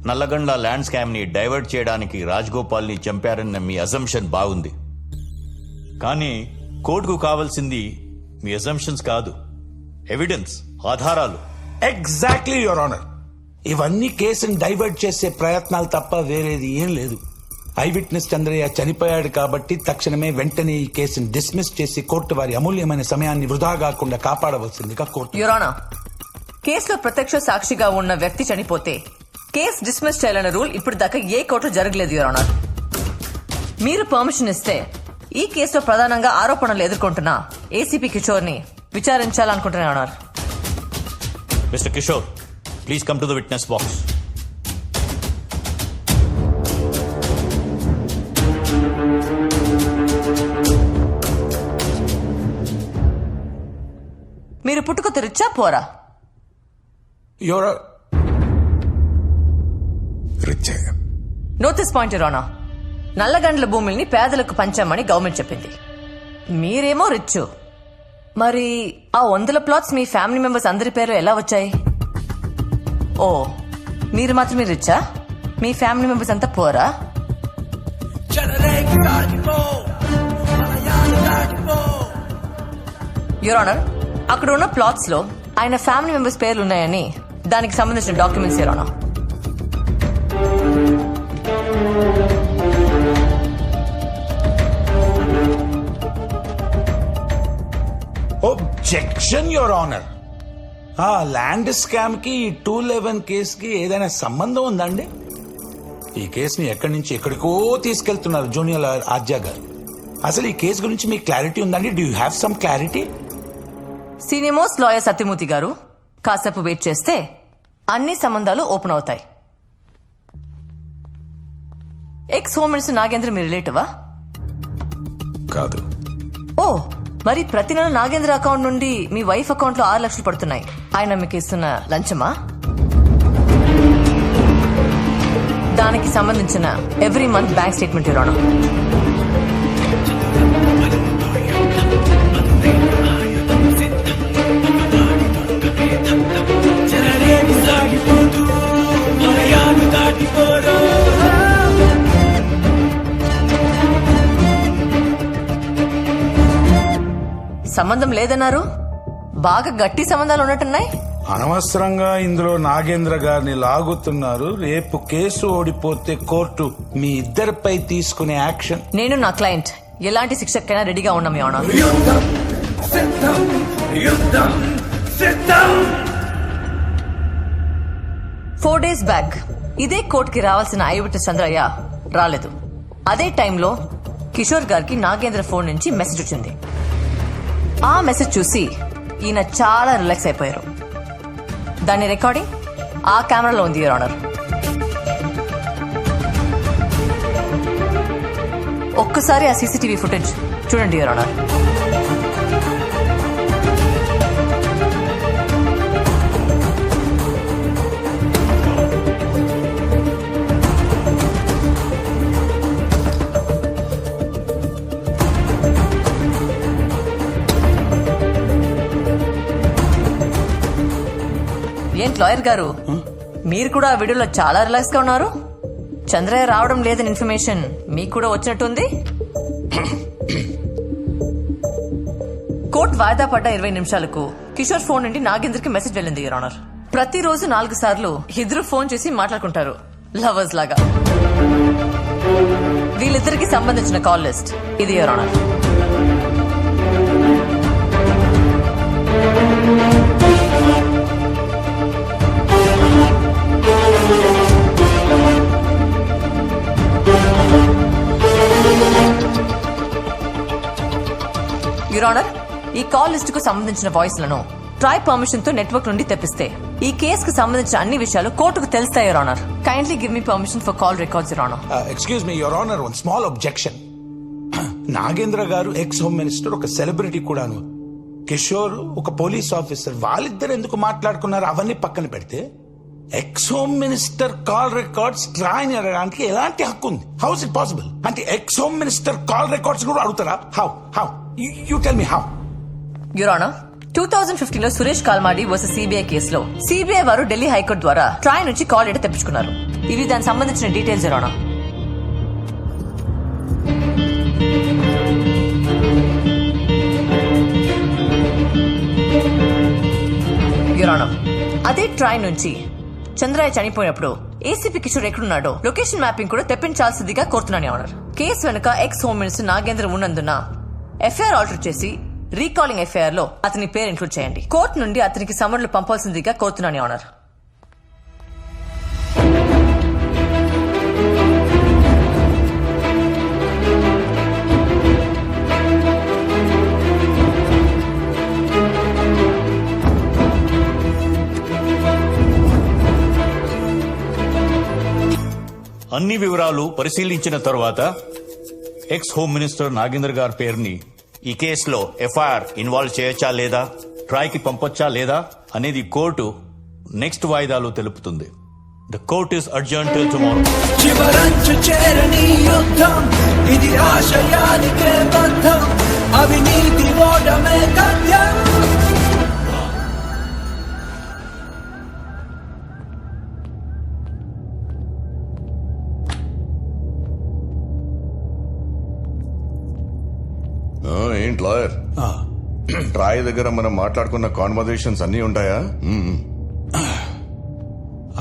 Nallagandla land scam ని divert చేయడానికి రాజగోపాల్ ని చంపారన్న మీ అజంప్షన్ బాగుంది. కానీ కోర్టుకు కావాల్సింది మీ అజంప్షన్స్ కాదు, ఎవిడెన్స్, ఆధారాలు. Exactly your honour. ఇవన్నీ కేసుని డైవర్ట్ చేసే ప్రయత్నాలు తప్ప వేరేది ఏం లేదు. ఐ విట్నెస్ చంద్రయ్య చనిపోయాడు కాబట్టి తక్షణమే వెంటనే ఈ కేసుని డిస్మిస్ చేసి కోర్టు వారి అమూల్యమైన సమయాన్ని వృధా కాకుండా కాపాడవలసిందిగా కోర్టు. యువర్ ఆనర్, కేసులో ప్రత్యక్ష సాక్షిగా ఉన్న వ్యక్తి చనిపోతే కేసు డిస్మిస్ చేయాలన్న రూల్ ఇప్పుడు దాకా ఏ కోర్టు జరగలేదు యువర్ ఆనర్. మీరు పర్మిషన్ ఇస్తే ఈ కేసులో ప్రధానంగా ఆరోపణలు ఎదుర్కొంటున్న ఏసీపీ కిషోర్ ని విచారించాలనుకుంటున్నా యువర్ ఆనర్. Mister Kishore, please come to the witness box. మీరు పుట్టుక తెరిచా పోరా? Your rich. Notice point your honour. Nallagandla భూముల్ని పేదలకు పంచామని గవర్నమెంట్ చెప్పింది. మీరేమో రిచ్. మరి ఆ 100 ప్లాట్స్ మీ ఫ్యామిలీ మెంబర్స్ అందరి పేరు ఎలా వచ్చాయి? ఓ, మీరు మాత్రమే రిచ్చా? మీ ఫ్యామిలీ మెంబర్స్ అంతా పోరా? యువర్ ఆనర్, అక్కడ ఉన్న ప్లాట్స్ లో ఆయన ఫ్యామిలీ మెంబర్స్ పేర్లు ఉన్నాయని దానికి సంబంధించిన documents your honour. Objection your honour. ఆ ల్యాండ్ స్కామ్ కి 211 కేసుకి ఏదైనా సంబంధం ఉందండి? ఈ కేసుని ఎక్కడి నుంచి ఎక్కడికో తీసుకెళ్తున్నారు జూనియర్ లాయర్ ఆద్య గారు. అసలు ఈ కేసు గురించి మీకు క్లారిటీ ఉందండి? Do you have some clarity? Senior most lawyer Satyamurthy గారు, కాసేపు వెయిట్ చేస్తే అన్ని సంబంధాలు ఓపెన్ అవుతాయి. ఎక్స్ హోమ్ మినిస్టర్ నాగేంద్ర మీ రిలేటివా? కాదు. ఓ, మరి ప్రతి నెల నాగేంద్ర అకౌంట్ నుండి మీ వైఫ్ అకౌంట్ లో 6 లక్షలు పడుతున్నాయి. ఆయన మీకు ఇస్తున్న లంచమా? దానికి సంబంధించిన every month bank statement your honour. సంబంధం లేదన్నారు. బాగా గట్టి సంబంధాలు ఉన్నట్టున్నాయి. అనవసరంగా ఇందులో నాగేంద్ర గారిని లాగుతున్నారు. రేపు కేసు ఓడిపోతే కోర్టు మీ ఇద్దరిపై తీసుకునే యాక్షన్. నేను నా క్లయింట్ ఎలాంటి శిక్షకైనా రెడీగా ఉన్నాం యువర్ ఆనర్. 4 days బ్యాక్ ఇదే కోర్టుకి రావాల్సిన ఐ విట్నెస్ చంద్రయ్య రాలేదు. అదే టైంలో కిషోర్ గారికి నాగేంద్ర ఫోన్ నుంచి మెసేజ్ వచ్చింది. ఆ మెసేజ్ చూసి ఈయన చాలా రిలాక్స్ అయిపోయారు. దాని రికార్డింగ్ ఆ కెమెరాలో ఉంది యువర్ ఆనర్. ఒక్కసారి ఆ సీసీటీవీ ఫుటేజ్ చూడండి యువర్ ఆనర్. ఏంటి లాయర్ గారు, మీరు కూడా ఆ వీడియోలో చాలా రిలాక్స్ గా ఉన్నారు. చంద్రయ్య రావడం లేదని ఇన్ఫర్మేషన్ మీకు కూడా వచ్చినట్టుంది. కోర్టు వాయిదా పడ్డ 20 నిమిషాలకు కిషోర్ ఫోన్ నుండి నాగేంద్రకి మెసేజ్ వెళ్ళింది యువర్ ఆనర్. ప్రతిరోజు 4 సార్లు ఇద్దరు ఫోన్ చేసి మాట్లాడుకుంటారు లవర్స్ లాగా. వీళ్ళిద్దరికి సంబంధించిన కాల్ లిస్ట్ ఇది యువర్ ఆనర్. యువర్ ఆనర్, ఈ కాల్ లిస్ట్ కు సంబంధించిన వాయిస్ లను ట్రై పర్మిషన్ తో నెట్వర్క్ నుండి తెప్పిస్తే ఈ కేసుకు సంబంధించిన అన్ని విషయాలు కోర్టుకు తెలుస్తాయి your honour. Kindly give me permission for call records your honour. Excuse me your honour, one small objection. Nagendra గారు ఎక్స్ హోమ్ మినిస్టర్, ఒక సెలబ్రిటీ కూడాను. కిషోర్ ఒక పోలీస్ ఆఫీసర్. వాళ్ళిద్దరు ఎందుకు మాట్లాడుకున్నారు అవన్నీ పక్కన పెడితే ex home minister call records TRAI అడగడానికి ఎలాంటి హక్కు ఉంది? How is it possible? అంటే ex home minister call records కూడా అడుగుతారా? How you tell me how? Your honour, 2015 లో సురేష్ కాల్మాడి వర్సెస్ సిబిఐ కేసులో సిబిఐ వారు ఢిల్లీ హైకోర్టు ద్వారా ట్రాయ్ నుంచి కాల్ డేటా తెప్పించుకున్నారు. ఇవి దానికి సంబంధించిన డీటెయిల్స్ రావడం. యురానం, అదే ట్రైన్ నుంచి చంద్రయ్య చనిపోయినప్పుడు ఏసీపీ కిషోర్ ఎక్కడున్నాడో లొకేషన్ మ్యాపింగ్ కూడా తెప్పించాల్సిందిగా కోరుతున్నాను ఆనర్. కేసు వెనుక ఎక్స్ హోమ్ మినిస్టర్ నాగేంద్ర ఉన్నందున ఎఫ్ఐఆర్ ఆల్టర్ చేసి రీకాలింగ్ ఎఫ్ఐఆర్ లో అతని పేరు ఇంక్లూడ్ చేయండి. కోర్టు నుండి అతనికి సమన్లు పంపాల్సిందిగా కోరుతున్నాను ఆనర్. అన్ని వివరాలు పరిశీలించిన తర్వాత ఎక్స్ హోమ్ మినిస్టర్ నాగేంద్ర గారి పేరుని ఈ కేసులో ఎఫ్ఐఆర్ ఇన్వాల్వ్ చేయొచ్చా లేదా, ట్రాయ్కి పంపొచ్చా లేదా అనేది కోర్టు నెక్స్ట్ వాయిదాలో తెలుపుతుంది. The court is adjourn till tomorrow. చివరంచు చేరని యుద్ధం ఇది, ఆశయానికే బంధం, అవినీతి ఓటమే గత్యం. ఏంటి లాయర్, ట్రాయ్ దగ్గర మనం మాట్లాడుకున్న కాన్వర్జేషన్స్ అన్నీ ఉంటాయా?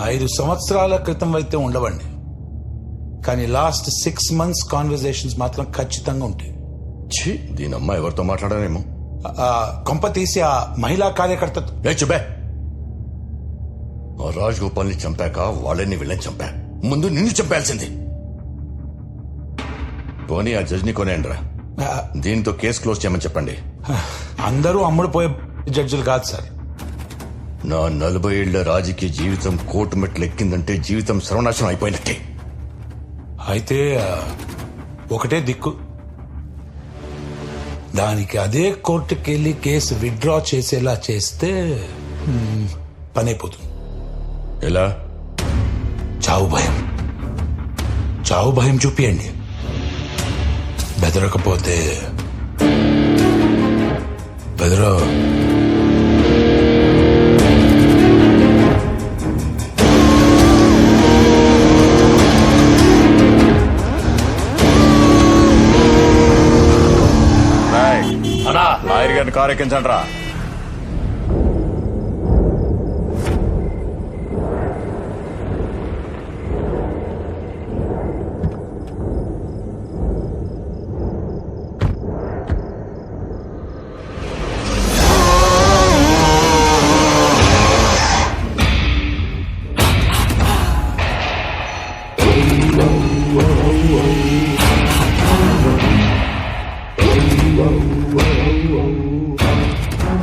5 సంవత్సరాల క్రితం అయితే ఉండవండి, కానీ లాస్ట్ 6 months కాన్వర్జేషన్స్ మాత్రం ఖచ్చితంగా ఉంటాయి. ఛీ, దీని అమ్మ ఎవరితో మాట్లాడానేమో. కొంప తీసి ఆ మహిళా కార్యకర్త చెప్పే, రాజ్ గోపాల్ని చంపాక వాళ్ళని వీళ్ళని చంపా, ముందు నిన్ను చంపాల్సింది. పోనీ ఆ జడ్జిని కొనేయండిరా, దీంతో కేసు క్లోజ్ చేయమని చెప్పండి. అందరూ అమ్ముడుపోయే జడ్జిలు కాదు సార్. నా 40 ఏళ్ల రాజకీయ జీవితం కోర్టు మెట్లు ఎక్కిందంటే జీవితం సర్వనాశనం అయిపోయినట్టే. అయితే ఒకటే దిక్కు, దానికి అదే కోర్టుకి వెళ్ళి కేసు విత్డ్రా చేసేలా చేస్తే పని అయిపోతుంది. ఎలా? చావు భయం, చావు భయం చూపియండి. బెదరకపోతే బెదరో. లాయర్ గారిని కారు ఎక్కించండి రా.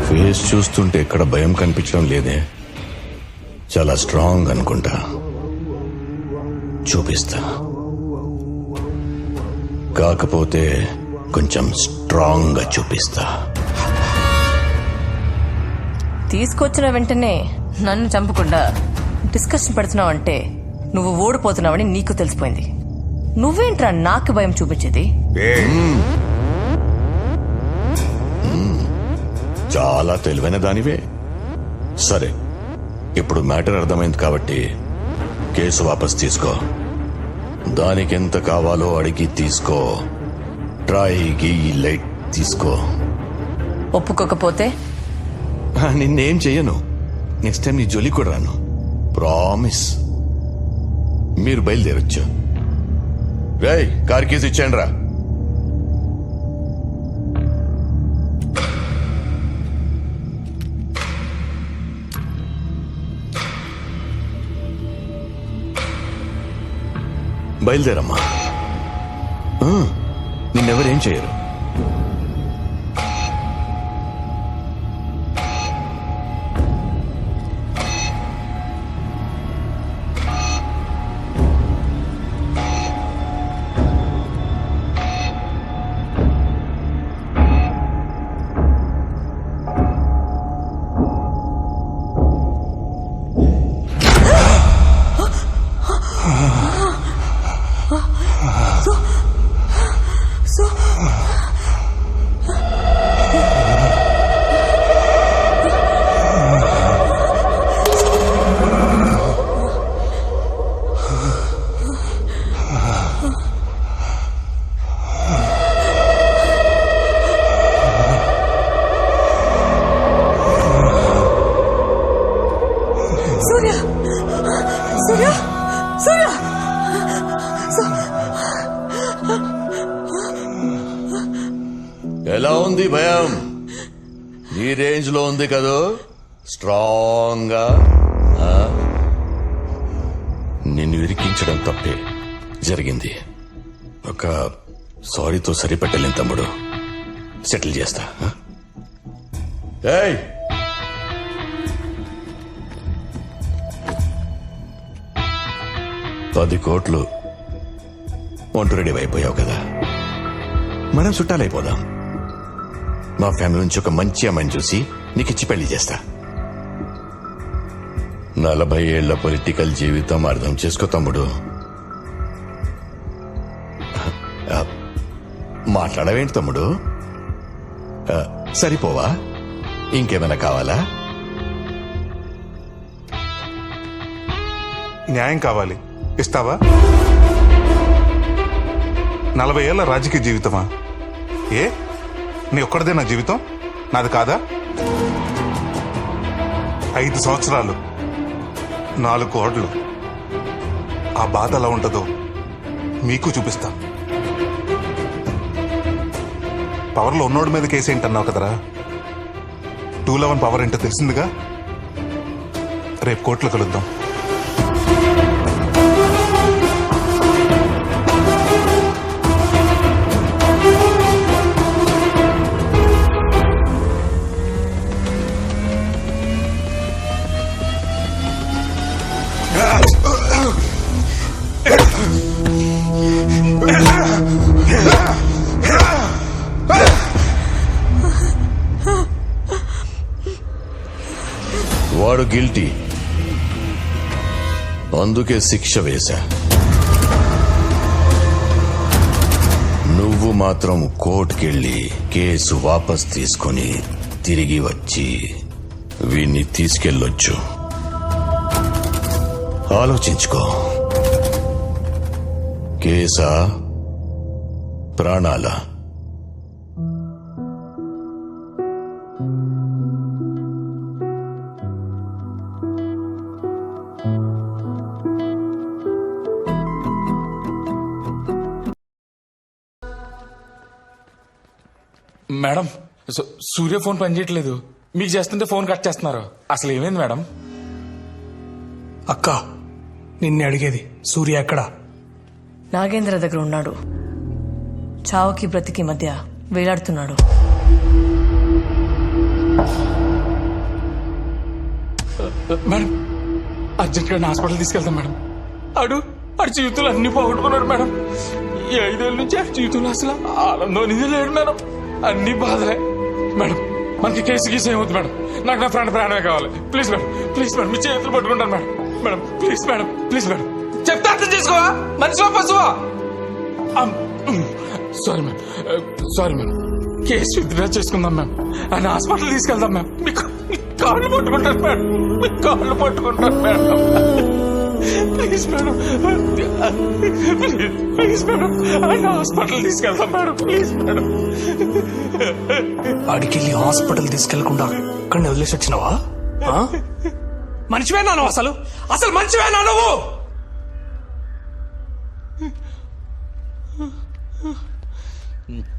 ఫేస్ చూస్తుంటే ఎక్కడ భయం కనిపించడం లేదే, చాలా స్ట్రాంగ్ అనుకుంటా. చూపిస్తా, కాకపోతే కొంచెం స్ట్రాంగ్ గా చూపిస్తా. తీసుకొచ్చిన వెంటనే నన్ను చంపకుండా డిస్కషన్ పెడుతున్నావు అంటే నువ్వు ఓడిపోతున్నావని నీకు తెలిసిపోయింది. నువ్వేంట్రా నాకు భయం చూపించేది? చాలా తెలివైన దానివే. సరే, ఇప్పుడు మ్యాటర్ అర్థమైంది కాబట్టి కేసు వాపస్ తీసుకో. దానికి ఎంత కావాలో అడిగి తీసుకో. ట్రైకి లైట్ తీసుకో. ఒప్పుకోకపోతే నిన్నేం చెయ్యను. నెక్స్ట్ టైం నీ జోలి కూడా రాను, ప్రామిస్. మీరు బయలుదేరొచ్చు. రేయ్, కార్ కేసు ఇచ్చాను రా. బయలుదేరమ్మా, నిన్నెవరేం చేయరు. So లో ఉంది కదూ స్ట్రాంగ్ గా నిన్ను ఇరికించడం తప్పే జరిగింది. ఒక సారీతో సరిపెట్టలేను తమ్ముడు. సెటిల్ చేస్తా. ఏయ్, 10 కోట్లు వంట రెడీ అయిపోయావు కదా, మనం చుట్టాలైపోదాం. మా ఫ్యామిలీ నుంచి ఒక మంచి అమ్మాయిని చూసి నీకిచ్చి పెళ్లి చేస్తా. 40 ఏళ్ల పొలిటికల్ జీవితం అర్థం చేసుకో తమ్ముడు. మాట్లాడవేంటి తమ్ముడు? సరిపోవా? ఇంకేమైనా కావాలా? న్యాయం కావాలి, ఇస్తావా? 40 ఏళ్ల రాజకీయ జీవితమా? ఏ నీ ఒక్కడిదే నా జీవితం, నాది కాదా? 5 సంవత్సరాలు 4 కోట్లు. ఆ బాధ ఎలా ఉంటుందో మీకు చూపిస్తా. పవర్లో ఉన్నోడి మీద కేసు ఏంటన్నావు కదరా, 211 పవర్ ఏంటో తెలిసిందిగా. రేపు కోర్టులో కలుద్దాం. వాడు గిల్టీ, అందుకే శిక్ష వేశా. నువ్వు మాత్రం కోర్టుకెళ్ళి కేసు వాపస్ తీసుకొని తిరిగి వచ్చి వీణ్ణి తీసుకెళ్ళొచ్చు. ఆలోచించుకో. కేసా ప్రాణాలా? మేడం, సూర్య ఫోన్ పనిచేయట్లేదు. మీకు చేస్తుంటే ఫోన్ కట్ చేస్తున్నారు. అసలు ఏమైంది మేడం? అక్క, నిన్నే అడిగేది. సూర్య ఎక్కడా? నాగేంద్ర దగ్గర ఉన్నాడు. చావుకి బ్రతికి మధ్య వేలాడుతున్నాడు. మేడం, అర్జెంట్ గా హాస్పిటల్ తీసుకెళ్తాం మేడం. ఆడు జీవితంలో అన్ని పోగొట్టుకున్నాడు మేడం. ఈ 5 ఏళ్ళ నుంచి ఆడి జీవితంలో అసలు ఆనందం అనేది లేడు మేడం. అన్ని బాధలే మేడం. మనకి కేసు గీసు ఏమవుతుంది మేడం? నాకు నా ప్రాణమే కావాలి. ప్లీజ్ మేడం, ప్లీజ్ మేడం, మీ చేతులు పట్టుకుంటాను madam. Madam please madam, please madam, చెప్తే అర్థం చేసుకోవా? మనిషివా పశువా? Sorry madam, sorry madam. Case withdraw చేసుకుందాం మ్యామ్. ఆయన హాస్పిటల్ తీసుకెళ్దాం మ్యామ్. మీకు కాళ్ళు పట్టుకుంటాను మేడం, మీ కాళ్ళు పట్టుకుంటాను madam. Please madam, please madam, ఆయన హాస్పిటల్ తీసుకెళ్తాం మేడం. Please madam. ఆడికెళ్ళి హాస్పిటల్ తీసుకెళ్లకుండా అక్కడిని వదిలేసి వచ్చినావా? మనిషివేనా నువ్వు? అసలు మనిషివేనా నువ్వు?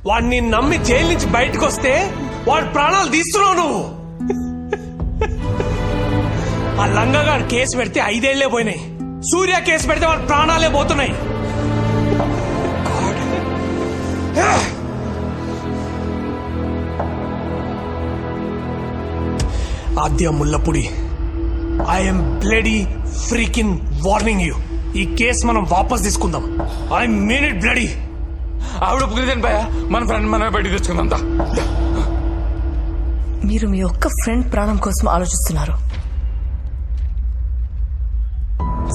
వాడిని నమ్మి జైలు నుంచి బయటకు వస్తే వాడి ప్రాణాలు తీస్తున్నావు నువ్వు. ఆ లంగగాడు కేసు పెడితే 5 ఏళ్లే పోయినాయి. సూర్య కేసు పెడితే వాడి ప్రాణాలే పోతున్నాయి. Aadya Mullapudi, I'm bloody freaking warning you. ఈ కేసు మనం వాపస్ తీసుకుందాం. I mean it bloody. ఆవిడ ఒప్పుకుంది భయ, మన ఫ్రెండ్ మనమే బయటికి తెచ్చుకుందాం. మీరు మీ ఒక్క ఫ్రెండ్ ప్రాణం కోసం ఆలోచిస్తున్నారు.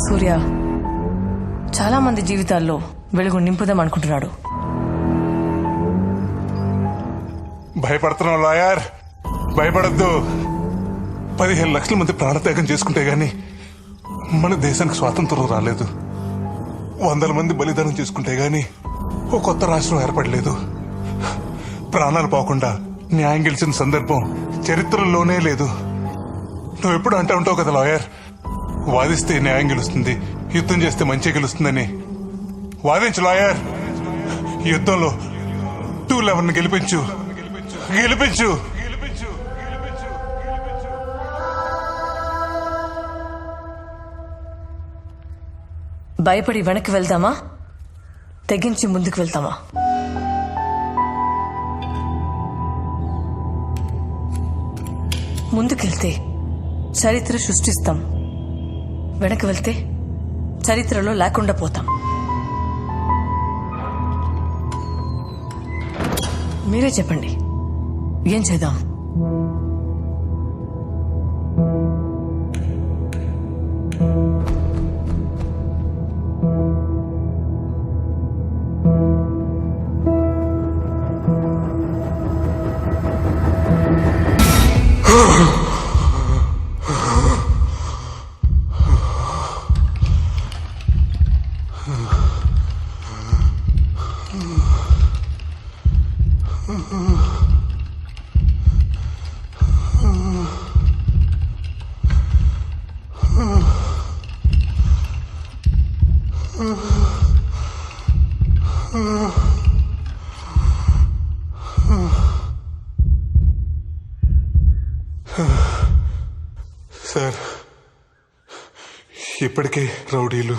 సూర్య చాలా మంది జీవితాల్లో వెలుగు నింపుదాం అనుకుంటున్నాడు. భయపడుతున్నావు లాయర్, భయపడద్దు. 15 లక్షల మంది ప్రాణత్యాగం చేసుకుంటే గాని మన దేశానికి స్వాతంత్రం రాలేదు. 100 మంది బలిదానం చేసుకుంటే గాని ఓ కొత్త రాష్ట్రం ఏర్పడలేదు. ప్రాణాలు పోకుండా న్యాయం గెలిచిన సందర్భం చరిత్రలోనే లేదు. నువ్వు ఎప్పుడు అంటూ ఉంటావు కదా లాయర్, వాదిస్తే న్యాయం గెలుస్తుంది, యుద్ధం చేస్తే మంచి గెలుస్తుందని. వాదించు లాయర్, యుద్ధంలో 211 గెలిపించు, గెలిపించు. భయపడి వెనక్కి వెళ్దామా తెగించి ముందుకు వెళ్తామా? ముందుకెళ్తే చరిత్ర సృష్టిస్తాం, వెనక్కి వెళ్తే చరిత్రలో లేకుండా పోతాం. మీరే చెప్పండి, ఏం చేద్దాం? సార్, ఇప్పటికే రౌడీలు,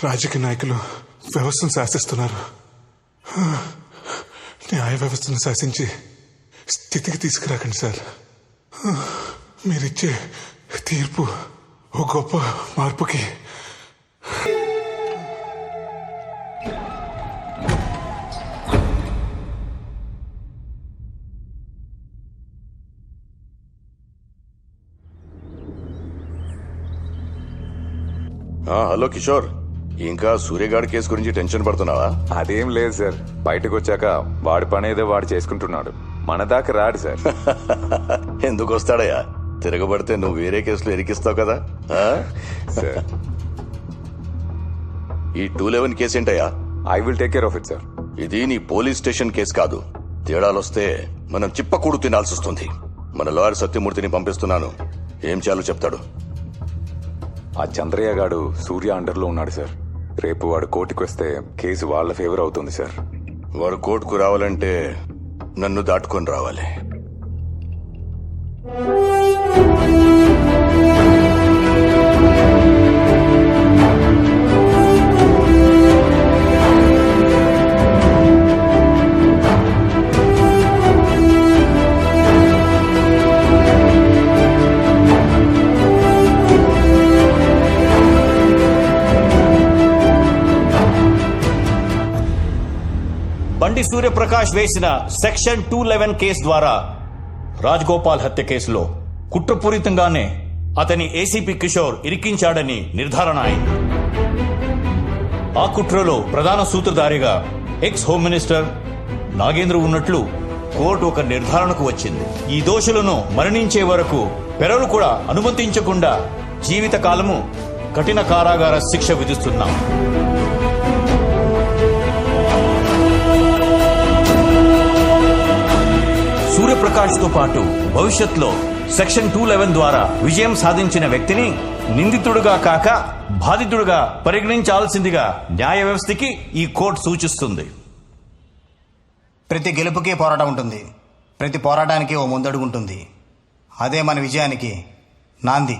రాజకీయ నాయకులు వ్యవస్థను శాసిస్తున్నారు. న్యాయ వ్యవస్థను శాసించి స్థితికి తీసుకురాకండి సార్. మీరిచ్చే తీర్పు ఓ గొప్ప మార్పుకి. హలో కిషోర్, ఇంకా సూర్యగాడి కేసు గురించి టెన్షన్ పడుతున్నావా? అదేం లేదు సార్, బయటకు వచ్చాక వాడి పని ఏదో వాడు చేసుకుంటున్నాడు, మన దాకా రాడు సార్. ఎందుకు వస్తాడయ్యా? తిరగబడితే నువ్వు వేరే కేసులో ఇరికిస్తావు కదా. సార్, ఈ 211 కేసు ఏంటయ్యా? I will take care of it sir. ఇది నీ పోలీస్ స్టేషన్ కేసు కాదు. తేడాలొస్తే మనం చిప్పకూడు తినాల్సి వస్తుంది. మన లాయర్ సత్యమూర్తిని పంపిస్తున్నాను, ఏం చేయాలో చెప్తాడు. ఆ చంద్రయ్య గాడు సూర్య అండర్లో ఉన్నాడు సార్. రేపు వాడు కోర్టుకు వస్తే కేసు వాళ్ళ ఫేవర్ అవుతుంది సార్. వారు కోర్టుకు రావాలంటే నన్ను దాటుకొని రావాలి. బండి సూర్యప్రకాష్ వేసిన సెక్షన్ 211 కేసు ద్వారా రాజ్గోపాల్ హత్య కేసులో కుట్రపూరితంగానే అతని ఏసీపీ కిషోర్ ఇరికించాడని నిర్ధారణ అయింది. ఆ కుట్రలో ప్రధాన సూత్రధారిగా ఎక్స్ హోమ్ మినిస్టర్ నాగేంద్ర ఉన్నట్లు కోర్టు ఒక నిర్ధారణకు వచ్చింది. ఈ దోషులను మరణించే వరకు పెరలు కూడా అనుమతించకుండా జీవితకాలము కఠిన కారాగార శిక్ష విధిస్తున్నాం. సూర్యప్రకాష్ తో పాటు భవిష్యత్తులో సెక్షన్ 211 ద్వారా విజయం సాధించిన వ్యక్తిని నిందితుడుగా కాక బాధితుడుగా పరిగణించాల్సిందిగా న్యాయ వ్యవస్థకి ఈ కోర్టు సూచిస్తుంది. ప్రతి గెలుపుకి పోరాటం ఉంటుంది, ప్రతి పోరాటానికి ఓ ముందడుగు ఉంటుంది. అదే మన విజయానికి నాంది.